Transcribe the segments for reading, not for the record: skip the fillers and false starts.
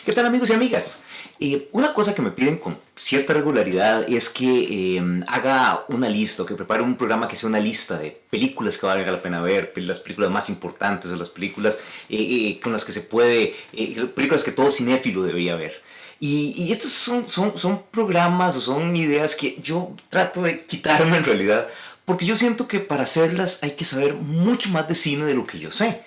¿Qué tal amigos y amigas? Una cosa que me piden con cierta regularidad es que haga una lista o que prepare un programa que sea una lista de películas que valga la pena ver, las películas más importantes o las películas con las que se puede, películas que todo cinéfilo debería ver. Y estos son programas o son ideas que yo trato de quitarme en realidad, porque yo siento que para hacerlas hay que saber mucho más de cine de lo que yo sé.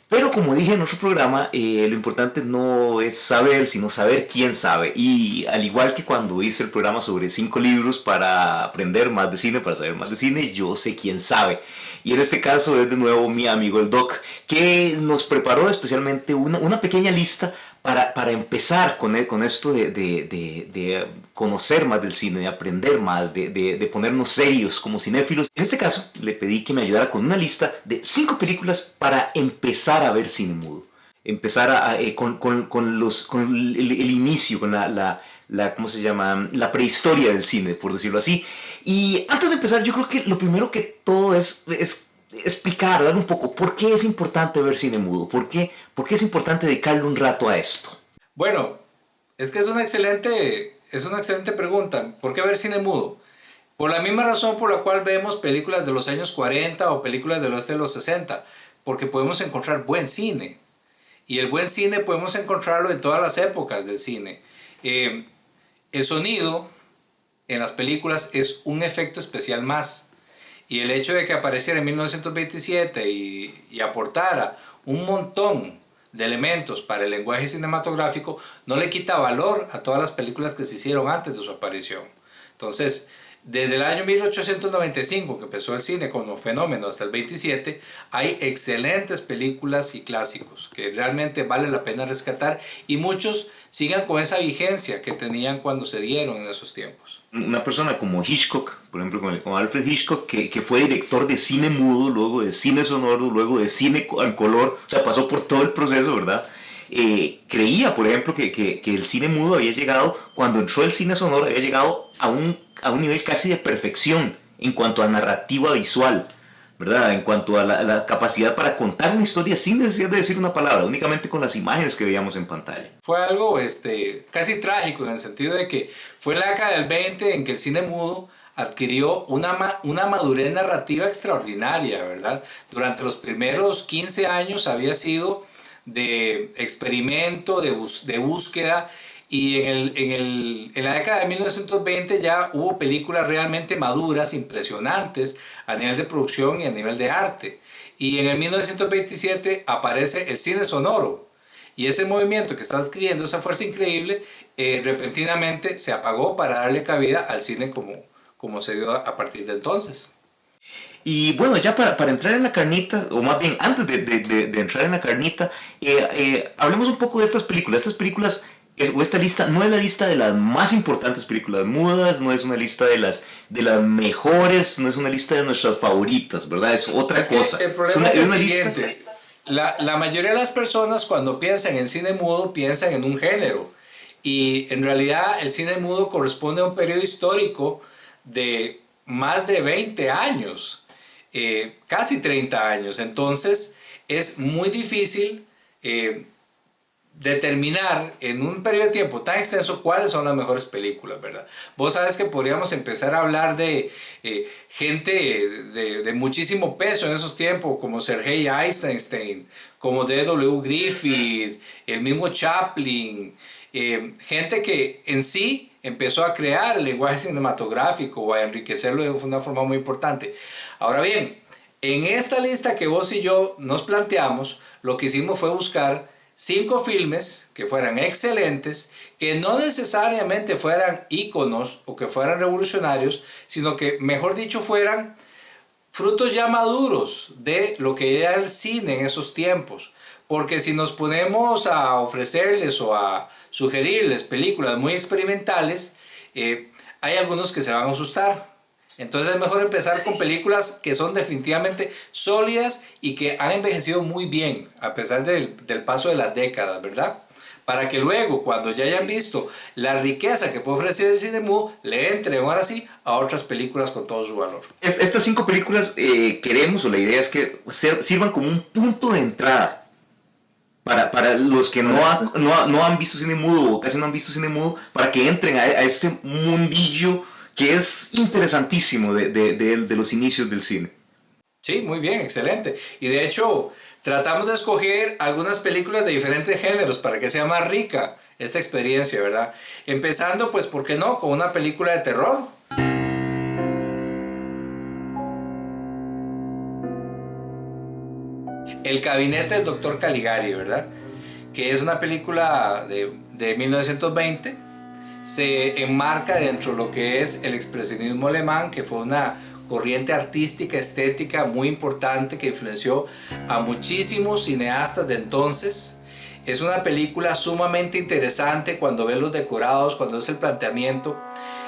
Pero como dije en otro programa, lo importante no es saber, sino saber quién sabe. Y al igual que cuando hice el programa sobre 5 libros para aprender más de cine, para saber más de cine, yo sé quién sabe. Y en este caso es de nuevo mi amigo el Doc, que nos preparó especialmente una pequeña lista para empezar con esto de conocer más del cine, de aprender más, de ponernos serios como cinéfilos. En este caso, le pedí que me ayudara con una lista de 5 películas para empezar a ver cine mudo. Empezar con el inicio, con ¿cómo se llama? La prehistoria del cine, por decirlo así. Y antes de empezar, yo creo que lo primero que todo es explicar, dar un poco por qué es importante ver cine mudo, por qué es importante dedicarle un rato a esto. Bueno, es que es una excelente pregunta. ¿Por qué ver cine mudo? Por la misma razón por la cual vemos películas de los años 40 o películas del oeste de los 60, porque podemos encontrar buen cine. Y el buen cine podemos encontrarlo en todas las épocas del cine. El sonido en las películas es un efecto especial más. Y el hecho de que apareciera en 1927 y aportara un montón de elementos para el lenguaje cinematográfico no le quita valor a todas las películas que se hicieron antes de su aparición. Entonces, desde el año 1895, que empezó el cine como fenómeno, hasta el 27, hay excelentes películas y clásicos que realmente vale la pena rescatar, y muchos sigan con esa vigencia que tenían cuando se dieron en esos tiempos. Una persona como Hitchcock, por ejemplo, como Alfred Hitchcock, que fue director de cine mudo, luego de cine sonoro, luego de cine en color, o sea, pasó por todo el proceso, ¿verdad? Creía, por ejemplo, que el cine mudo había llegado, cuando entró el cine sonoro, había llegado a un nivel casi de perfección en cuanto a narrativa visual, ¿verdad? En cuanto a la capacidad para contar una historia sin necesidad de decir una palabra, únicamente con las imágenes que veíamos en pantalla. Fue algo casi trágico, en el sentido de que fue en la década del 20 en que el cine mudo adquirió una madurez narrativa extraordinaria, ¿verdad? Durante los primeros 15 años había sido de experimento, de búsqueda, y en la década de 1920 ya hubo películas realmente maduras, impresionantes a nivel de producción y a nivel de arte. Y en el 1927 aparece el cine sonoro. Y ese movimiento que está adquiriendo esa fuerza increíble, repentinamente se apagó para darle cabida al cine como se dio a partir de entonces. Y bueno, ya para entrar en la carnita, o más bien antes de entrar en la carnita, hablemos un poco de estas películas. Estas películas, o esta lista, no es la lista de las más importantes películas mudas, no es una lista de las mejores, no es una lista de nuestras favoritas, ¿verdad? Es otra Es que cosa. el problema es el Lista. siguiente. La mayoría de las personas, cuando piensan en cine mudo, piensan en un género. Y en realidad el cine mudo corresponde a un periodo histórico de más de 20 años, casi 30 años. Entonces es muy difícil determinar en un periodo de tiempo tan extenso cuáles son las mejores películas, ¿verdad? Vos sabes que podríamos empezar a hablar de gente de muchísimo peso en esos tiempos, como Sergei Eisenstein, como D.W. Griffith, el mismo Chaplin, gente que en sí empezó a crear el lenguaje cinematográfico o a enriquecerlo de una forma muy importante. Ahora bien, en esta lista que vos y yo nos planteamos, lo que hicimos fue buscar 5 filmes que fueran excelentes, que no necesariamente fueran íconos o que fueran revolucionarios, sino que, mejor dicho, fueran frutos ya maduros de lo que era el cine en esos tiempos. Porque si nos ponemos a ofrecerles o a sugerirles películas muy experimentales, hay algunos que se van a asustar. Entonces es mejor empezar con películas que son definitivamente sólidas y que han envejecido muy bien a pesar del paso de las décadas, ¿verdad? Para que luego, cuando ya hayan visto la riqueza que puede ofrecer el cine mudo, le entren ahora sí a otras películas con todo su valor. Estas 5 películas queremos, o la idea es que sirvan como un punto de entrada para los que no han visto cine mudo o casi no han visto cine mudo, para que entren a este mundillo que es interesantísimo de los inicios del cine. Sí, muy bien, excelente. Y de hecho, tratamos de escoger algunas películas de diferentes géneros para que sea más rica esta experiencia, ¿verdad? Empezando, pues, ¿por qué no?, con una película de terror. El gabinete del Dr. Caligari, ¿verdad? Que es una película de 1920. Se enmarca dentro de lo que es el expresionismo alemán, que fue una corriente artística, estética muy importante que influenció a muchísimos cineastas de entonces. Es una película sumamente interesante cuando ves los decorados, cuando ves el planteamiento.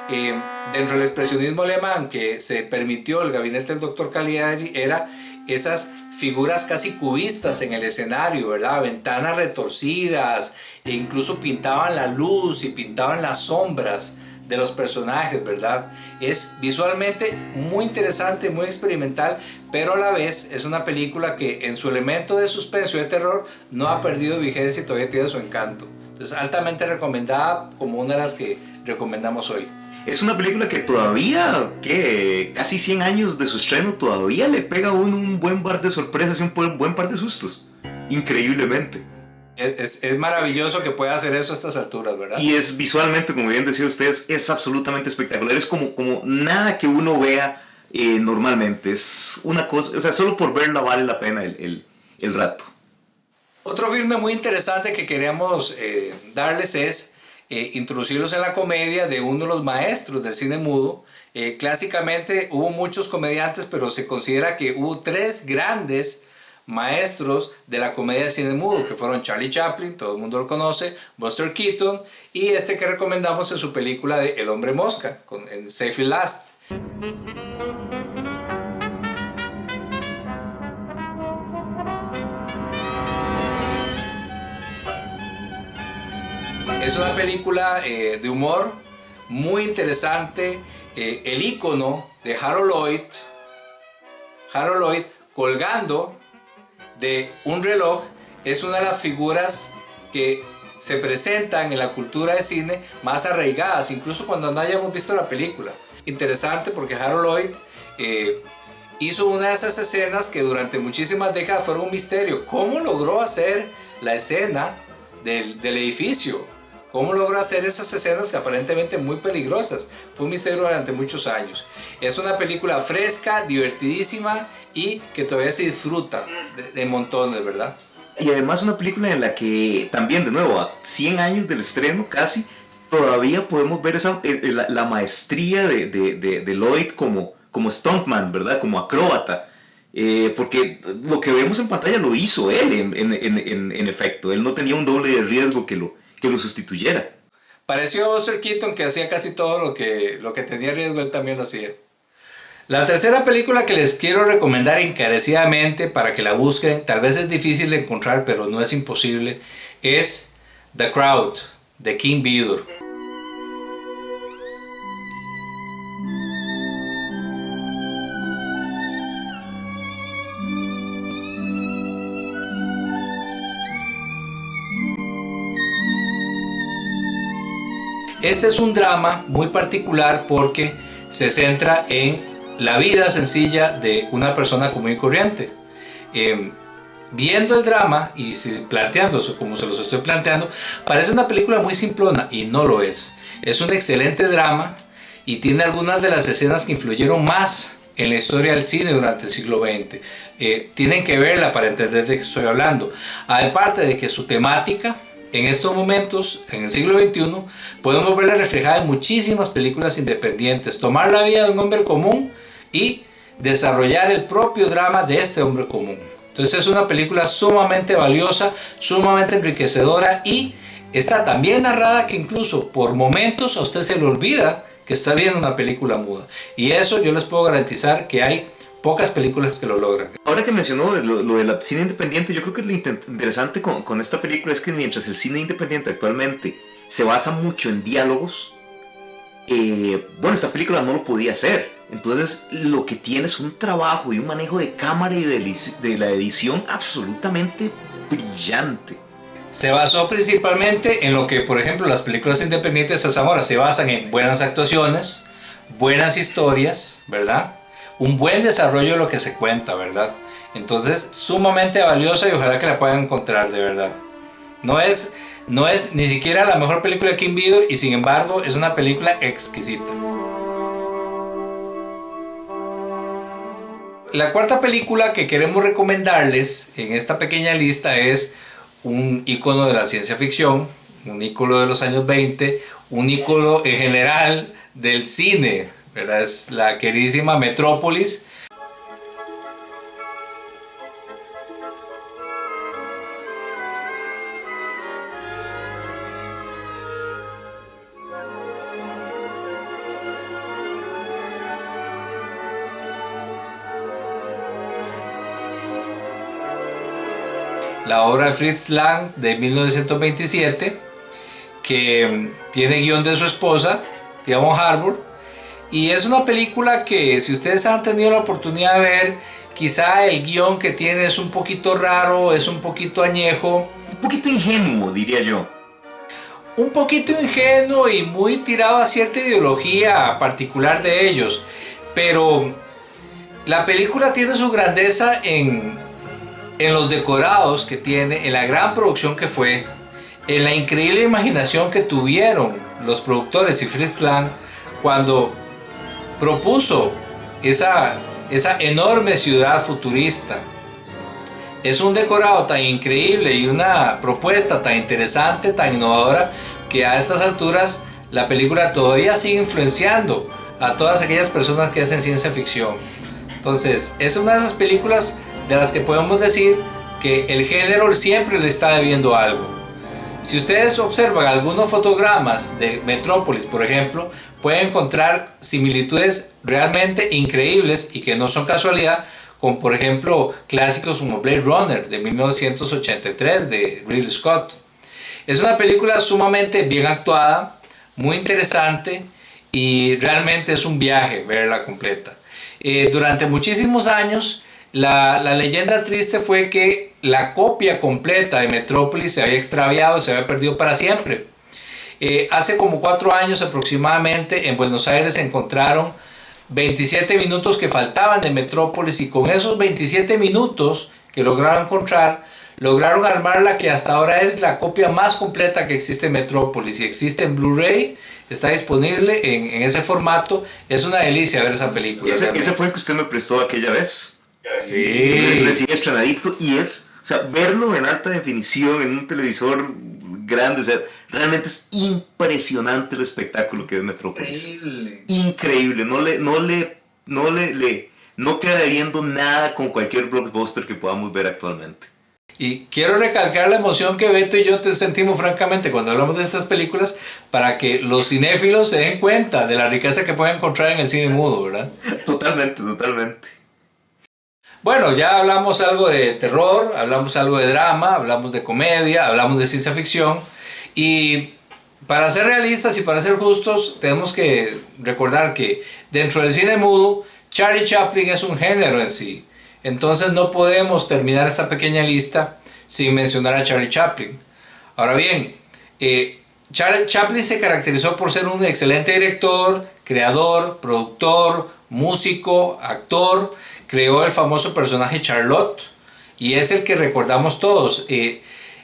Dentro del expresionismo alemán que se permitió el gabinete del Dr. Caligari era esas figuras casi cubistas en el escenario, ¿verdad? Ventanas retorcidas, e incluso pintaban la luz y pintaban las sombras de los personajes, ¿verdad? Es visualmente muy interesante, muy experimental, pero a la vez es una película que en su elemento de suspenso y de terror no ha perdido vigencia y todavía tiene su encanto. Entonces, altamente recomendada, como una de las que recomendamos hoy. Es una película que todavía, que casi 100 años de su estreno, todavía le pega a uno un buen par de sorpresas y un buen par de sustos. Increíblemente. Es maravilloso que pueda hacer eso a estas alturas, ¿verdad? Y es visualmente, como bien decía ustedes, es absolutamente espectacular. Es como nada que uno vea normalmente. Es una cosa, o sea, solo por verla vale la pena el rato. Otro filme muy interesante que queríamos darles es introducirlos en la comedia de uno de los maestros del cine mudo. Clásicamente hubo muchos comediantes, pero se considera que hubo 3 grandes maestros de la comedia de cine mudo, que fueron Charlie Chaplin, todo el mundo lo conoce, Buster Keaton, y este que recomendamos en su película de El hombre mosca, en Save It Last. Es una película de humor muy interesante. El ícono de Harold Lloyd colgando de un reloj es una de las figuras que se presentan en la cultura de cine más arraigadas, incluso cuando no hayamos visto la película. Interesante porque Harold Lloyd hizo una de esas escenas que durante muchísimas décadas fueron un misterio. ¿Cómo logró hacer la escena del edificio? ¿Cómo logró hacer esas escenas que aparentemente muy peligrosas? Fue un misterio durante muchos años. Es una película fresca, divertidísima y que todavía se disfruta de montones, ¿verdad? Y además una película en la que también, de nuevo, a 100 años del estreno casi, todavía podemos ver la maestría de Lloyd como stuntman, ¿verdad? Como acróbata. Porque lo que vemos en pantalla lo hizo él en efecto. Él no tenía un doble de riesgo que lo sustituyera. Pareció a Buster Keaton, que hacía casi todo lo que tenía riesgo, él también lo hacía. La tercera película que les quiero recomendar encarecidamente para que la busquen, tal vez es difícil de encontrar, pero no es imposible, es The Crowd, de King Vidor. Este es un drama muy particular porque se centra en la vida sencilla de una persona común y corriente. Viendo el drama y planteándose como se los estoy planteando, parece una película muy simplona y no lo es. Es un excelente drama y tiene algunas de las escenas que influyeron más en la historia del cine durante el siglo XX. Tienen que verla para entender de qué estoy hablando. Aparte de que su temática en estos momentos, en el siglo XXI, podemos verla reflejada en muchísimas películas independientes. Tomar la vida de un hombre común y desarrollar el propio drama de este hombre común. Entonces es una película sumamente valiosa, sumamente enriquecedora y está tan bien narrada que incluso por momentos a usted se le olvida que está viendo una película muda. Y eso yo les puedo garantizar que hay pocas películas que lo logran. Ahora que mencionó lo de la cine independiente, yo creo que lo interesante con esta película es que mientras el cine independiente actualmente se basa mucho en diálogos, bueno, esta película no lo podía hacer. Entonces lo que tiene es un trabajo y un manejo de cámara y de la edición absolutamente brillante. Se basó principalmente en lo que, por ejemplo, las películas independientes hasta ahora se basan en buenas actuaciones, buenas historias, ¿verdad? Un buen desarrollo de lo que se cuenta, ¿verdad? Entonces, sumamente valiosa y ojalá que la puedan encontrar, de verdad. No es ni siquiera la mejor película de Kim Vidor y sin embargo es una película exquisita. La cuarta película que queremos recomendarles en esta pequeña lista es un ícono de la ciencia ficción, un ícono de los años 20, un ícono en general del cine, ¿verdad? Es la queridísima Metrópolis. La obra de Fritz Lang de 1927, que tiene guión de su esposa, Diamond Harbour, y es una película que si ustedes han tenido la oportunidad de ver, quizá el guión que tiene es un poquito raro, es un poquito añejo. Un poquito ingenuo, diría yo. Un poquito ingenuo y muy tirado a cierta ideología particular de ellos, pero la película tiene su grandeza en los decorados que tiene, en la gran producción que fue, en la increíble imaginación que tuvieron los productores y Fritz Lang cuando propuso esa enorme ciudad futurista. Es un decorado tan increíble y una propuesta tan interesante, tan innovadora, que a estas alturas la película todavía sigue influenciando a todas aquellas personas que hacen ciencia ficción. Entonces, es una de esas películas de las que podemos decir que el género siempre le está debiendo algo. Si ustedes observan algunos fotogramas de Metrópolis, por ejemplo, pueden encontrar similitudes realmente increíbles y que no son casualidad, con por ejemplo clásicos como Blade Runner de 1983 de Ridley Scott. Es una película sumamente bien actuada, muy interesante y realmente es un viaje verla completa. Durante muchísimos años la leyenda triste fue que la copia completa de Metrópolis se había extraviado, se había perdido para siempre. Hace como 4 años aproximadamente en Buenos Aires se encontraron 27 minutos que faltaban de Metrópolis y con esos 27 minutos que lograron encontrar, lograron armar la que hasta ahora es la copia más completa que existe en Metrópolis y existe en Blu-ray, está disponible en ese formato. Es una delicia ver esa película. Ese fue el que usted me prestó aquella vez. Sí. Recién estrenadito y o sea, verlo en alta definición en un televisor grande, o sea, realmente es impresionante el espectáculo que es Metrópolis. Increíble. No queda viendo nada con cualquier blockbuster que podamos ver actualmente. Y quiero recalcar la emoción que Beto y yo te sentimos francamente cuando hablamos de estas películas para que los cinéfilos se den cuenta de la riqueza que pueden encontrar en el cine mudo, ¿verdad? Totalmente. Bueno, ya hablamos algo de terror, hablamos algo de drama, hablamos de comedia, hablamos de ciencia ficción y para ser realistas y para ser justos tenemos que recordar que dentro del cine mudo Charlie Chaplin es un género en sí. Entonces no podemos terminar esta pequeña lista sin mencionar a Charlie Chaplin. Ahora bien, Charlie Chaplin se caracterizó por ser un excelente director, creador, productor, músico, actor. Creó el famoso personaje Charlotte y es el que recordamos todos.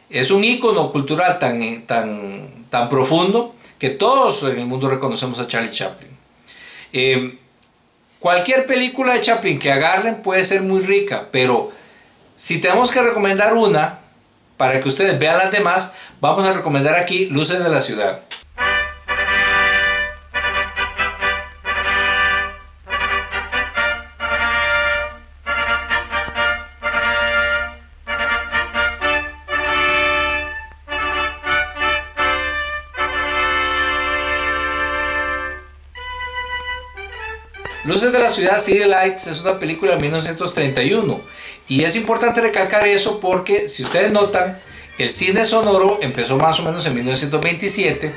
Es un ícono cultural tan profundo que todos en el mundo reconocemos a Charlie Chaplin. Cualquier película de Chaplin que agarren puede ser muy rica, pero si tenemos que recomendar una para que ustedes vean las demás, vamos a recomendar aquí Luces de la Ciudad. Luces de la Ciudad, City Lights, es una película de 1931 y es importante recalcar eso porque si ustedes notan, el cine sonoro empezó más o menos en 1927.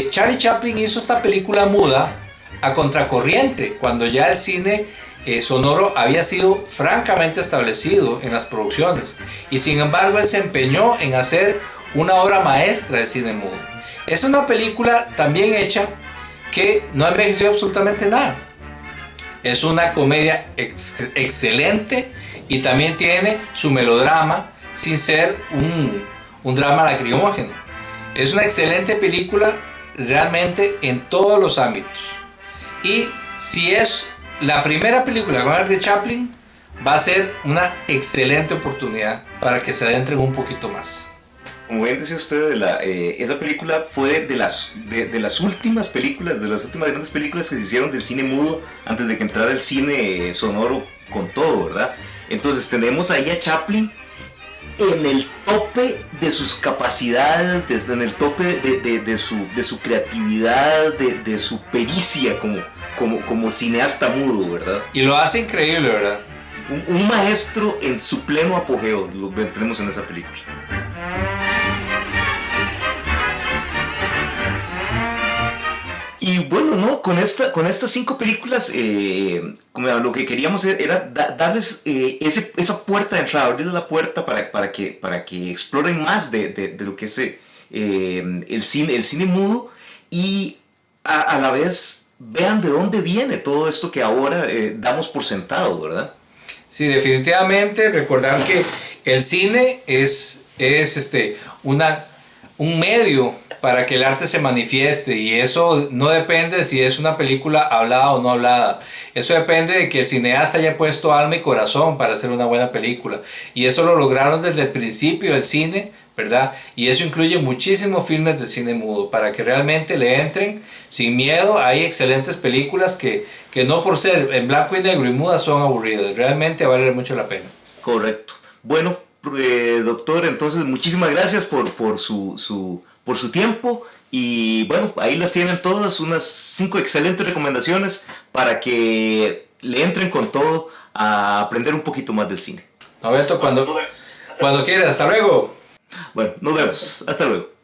Charlie Chaplin hizo esta película muda a contracorriente cuando ya el cine sonoro había sido francamente establecido en las producciones y sin embargo él se empeñó en hacer una obra maestra de cine mudo. Es una película tan bien hecha que no ha envejecido absolutamente nada. Es una comedia excelente y también tiene su melodrama sin ser un drama lacrimógeno. Es una excelente película realmente en todos los ámbitos. Y si es la primera película con arte de Chaplin, va a ser una excelente oportunidad para que se adentren un poquito más. Como bien decía usted, esa película fue de las últimas películas, de las últimas grandes películas que se hicieron del cine mudo antes de que entrara el cine sonoro con todo, ¿verdad? Entonces tenemos ahí a Chaplin en el tope de sus capacidades, en el tope de su creatividad, de su pericia como cineasta mudo, ¿verdad? Y lo hace increíble, ¿verdad? Un maestro en su pleno apogeo, lo tenemos en esa película. Y bueno, ¿no? Con estas 5 películas, lo que queríamos era darles esa puerta de entrada, abrirles la puerta para que exploren más de lo que es el cine mudo y a la vez vean de dónde viene todo esto que ahora damos por sentado, ¿verdad? Sí, definitivamente recordar que el cine es un medio para que el arte se manifieste, y eso no depende si es una película hablada o no hablada. Eso depende de que el cineasta haya puesto alma y corazón para hacer una buena película, y eso lo lograron desde el principio del cine, ¿verdad? Y eso incluye muchísimos filmes de cine mudo para que realmente le entren sin miedo. Hay excelentes películas que no por ser en blanco y negro y mudas son aburridas, realmente vale mucho la pena. Correcto. Bueno, doctor, entonces muchísimas gracias por su tiempo, y bueno, ahí las tienen todas, unas 5 excelentes recomendaciones para que le entren con todo a aprender un poquito más del cine. Roberto, cuando quieras, hasta luego. Bueno, nos vemos, hasta luego.